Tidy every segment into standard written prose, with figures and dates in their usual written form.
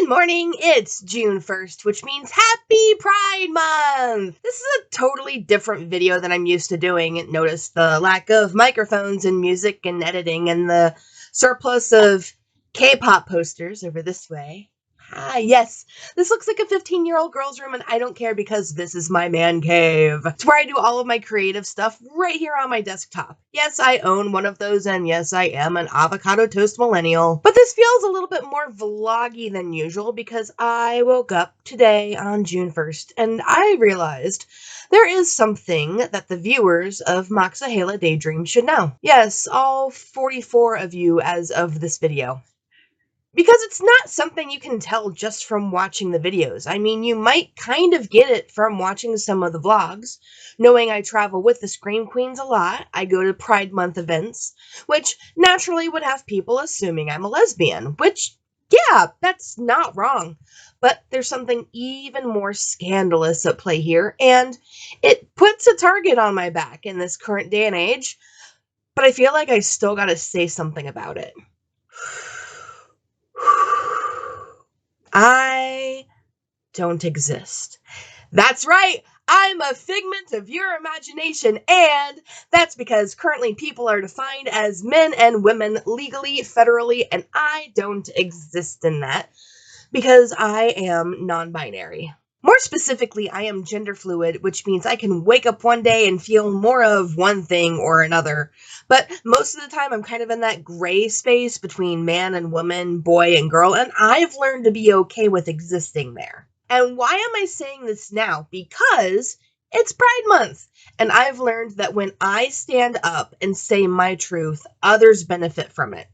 Good morning, it's June 1st, which means Happy Pride Month! This is a totally different video than I'm used to doing. Notice the lack of microphones and music and editing and the surplus of K-pop posters over this way. Yes, this looks like a 15-year-old girl's room and I don't care because this is my man cave. It's where I do all of my creative stuff right here on my desktop. Yes, I own one of those and yes, I am an avocado toast millennial. But this feels a little bit more vloggy than usual because I woke up today on June 1st and I realized there is something that the viewers of Moxahala Daydream should know. Yes, all 44 of you as of this video. Because it's not something you can tell just from watching the videos. I mean, you might kind of get it from watching some of the vlogs, knowing I travel with the Scream Queens a lot. I go to Pride Month events, which naturally would have people assuming I'm a lesbian, which, yeah, that's not wrong. But there's something even more scandalous at play here, and it puts a target on my back in this current day and age, but I feel like I still gotta say something about it. I don't exist. That's right, I'm a figment of your imagination, and that's because currently people are defined as men and women legally, federally, and I don't exist in that because I am non-binary. More specifically, I am gender fluid, which means I can wake up one day and feel more of one thing or another. But most of the time, I'm kind of in that gray space between man and woman, boy and girl, and I've learned to be okay with existing there. And why am I saying this now? Because it's Pride Month, and I've learned that when I stand up and say my truth, others benefit from it.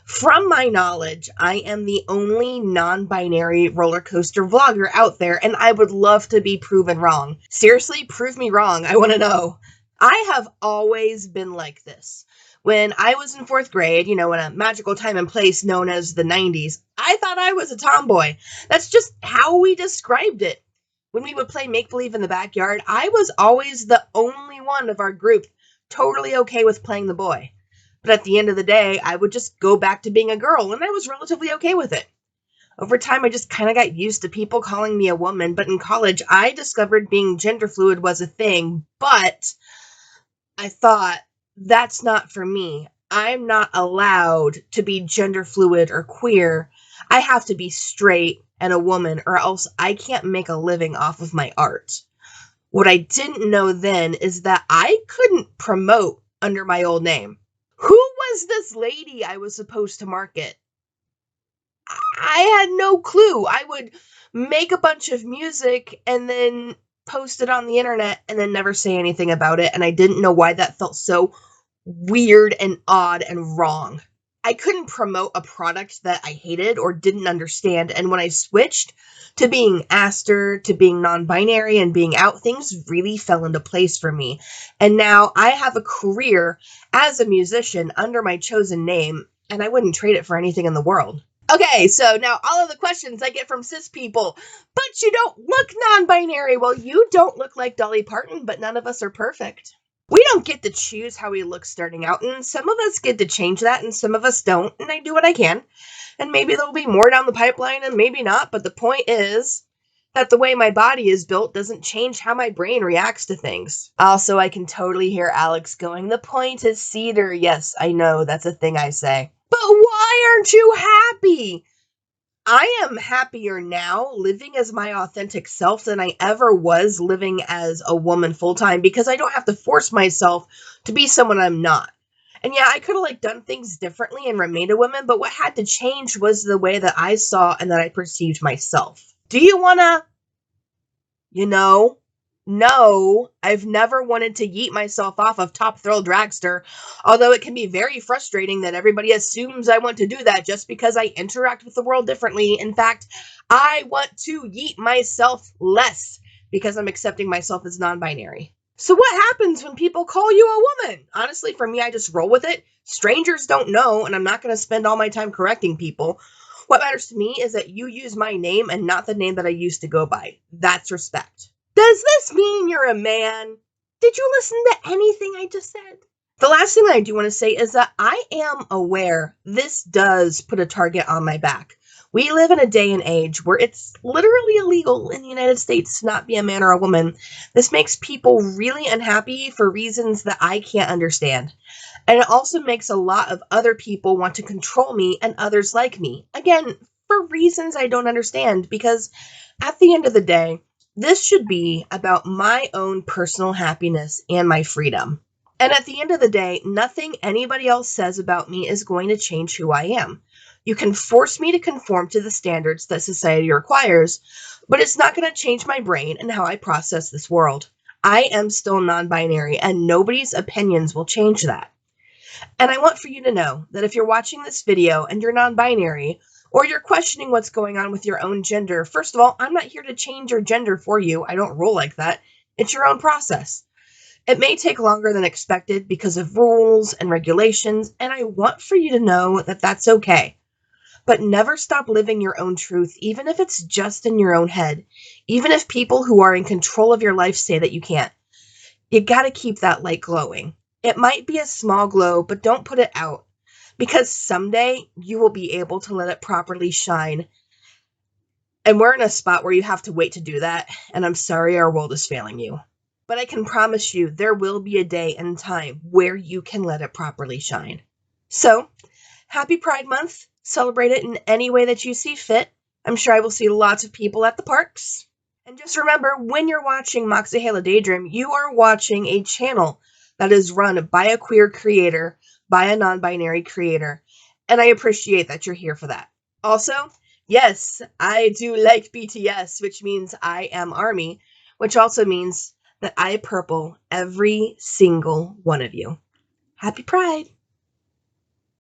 From my knowledge, I am the only non-binary roller coaster vlogger out there, and I would love to be proven wrong. Seriously, prove me wrong. I want to know. I have always been like this. When I was in 4th grade, in a magical time and place known as the 90s, I thought I was a tomboy. That's just how we described it. When we would play make-believe in the backyard, I was always the only one of our group totally okay with playing the boy. But at the end of the day, I would just go back to being a girl, and I was relatively okay with it. Over time, I just kind of got used to people calling me a woman, but in college, I discovered being gender fluid was a thing, but I thought, that's not for me. I'm not allowed to be gender fluid or queer. I have to be straight and a woman, or else I can't make a living off of my art. What I didn't know then is that I couldn't promote under my old name. Who was this lady I was supposed to market? I had no clue. I would make a bunch of music and then post it on the internet and then never say anything about it, and I didn't know why that felt so weird and odd and wrong. I couldn't promote a product that I hated or didn't understand, and when I switched to being aster, to being non-binary and being out, things really fell into place for me. And now I have a career as a musician under my chosen name, and I wouldn't trade it for anything in the world. Okay, so now all of the questions I get from cis people, but you don't look non-binary. Well, you don't look like Dolly Parton, but none of us are perfect. We don't get to choose how we look starting out, and some of us get to change that, and some of us don't, and I do what I can. And maybe there'll be more down the pipeline, and maybe not, but the point is that the way my body is built doesn't change how my brain reacts to things. Also, I can totally hear Alex going, the point is cedar. Yes, I know, that's a thing I say. But why aren't you happy? I am happier now living as my authentic self than I ever was living as a woman full-time because I don't have to force myself to be someone I'm not. And yeah, I could have done things differently and remained a woman, but what had to change was the way that I saw and that I perceived myself. Do you wanna, No, I've never wanted to yeet myself off of Top Thrill Dragster, although it can be very frustrating that everybody assumes I want to do that just because I interact with the world differently. In fact, I want to yeet myself less because I'm accepting myself as non-binary. So what happens when people call you a woman? Honestly, for me, I just roll with it. Strangers don't know, and I'm not going to spend all my time correcting people. What matters to me is that you use my name and not the name that I used to go by. That's respect. Does this mean you're a man? Did you listen to anything I just said? The last thing I do want to say is that I am aware this does put a target on my back. We live in a day and age where it's literally illegal in the United States to not be a man or a woman. This makes people really unhappy for reasons that I can't understand. And it also makes a lot of other people want to control me and others like me. Again, for reasons I don't understand, because at the end of the day, this should be about my own personal happiness and my freedom. And at the end of the day, nothing anybody else says about me is going to change who I am. You can force me to conform to the standards that society requires, but it's not going to change my brain and how I process this world. I am still non binary, and nobody's opinions will change that. And I want for you to know that if you're watching this video and you're non binary, or you're questioning what's going on with your own gender, first of all, I'm not here to change your gender for you. I don't roll like that. It's your own process. It may take longer than expected because of rules and regulations, and I want for you to know that that's okay. But never stop living your own truth, even if it's just in your own head. Even if people who are in control of your life say that you can't. You gotta keep that light glowing. It might be a small glow, but don't put it out. Because someday you will be able to let it properly shine. And we're in a spot where you have to wait to do that, and I'm sorry our world is failing you. But I can promise you there will be a day and time where you can let it properly shine. So, happy Pride Month. Celebrate it in any way that you see fit. I'm sure I will see lots of people at the parks. And just remember, when you're watching Moxahala Daydream, you are watching a channel that is run by a queer creator, by a non-binary creator. And I appreciate that you're here for that. Also, yes, I do like BTS, which means I am ARMY, which also means that I purple every single one of you. Happy Pride!